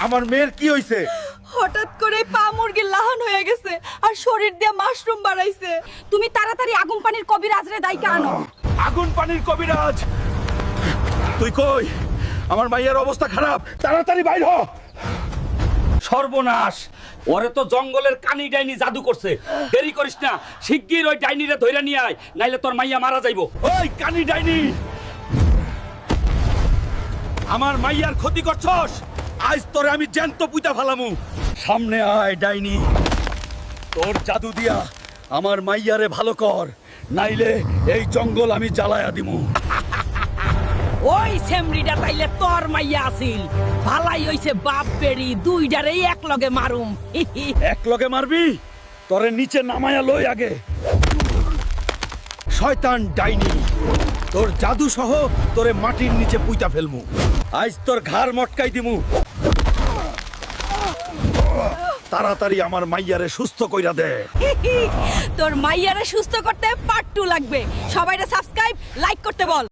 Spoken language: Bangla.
আমার মেয়ের কি হইছে? হঠাৎ করে পা মুরগির লাহান হয়ে গেছে আর শরীর দিয়ে মাশরুম বাড়াইছে। তুমি তাড়াতাড়ি আগুন পানির কবিরাজরে দাইকা আনো। আগুন পানির কবিরাজ? তুই কই? আমার মাইয়ার অবস্থা খারাপ, তাড়াতাড়ি বাইর হ। সর্বনাশ, ওরে তো জঙ্গলের কানি ডাইনি জাদু করছে। দেরি করিস না, শিগগির ওই ডাইনিরে ধইরা নিয়ে আয়, নাইলে তোর মাইয়া মারা যাইবো। ওই কানি ডাইনি, আমার মাইয়ার ক্ষতি করছস, আজ তোরে আমি জ্যান্ত পুইতা ফালামু। সামনে আয় ডাইনি, তোর জাদু দিয়া আমার মাইয়ারে ভালো কর, নাইলে এই জঙ্গল আমি জ্বালায়া দিমু। ওই সেমরিটা তাইলে তোর মাইয়া আছিল। ভালাই হইছে বাপ বেড়ি দুইটারেই এক লগে মারুম। এক লগে মারবি? তোরে নিচে নামায়া লই আগে। শয়তান ডাইনি, তোর জাদু সহ তোরে মাটির নিচে পুইতা ফেলমু। আজ তোর ঘাড় মটকাই দিমু। তাড়াতাড়ি আমার মাইয়ারে সুস্থ কইরা দে। তোর মাইয়ারে সুস্থ করতে পাট্টু লাগবে। সবাইরে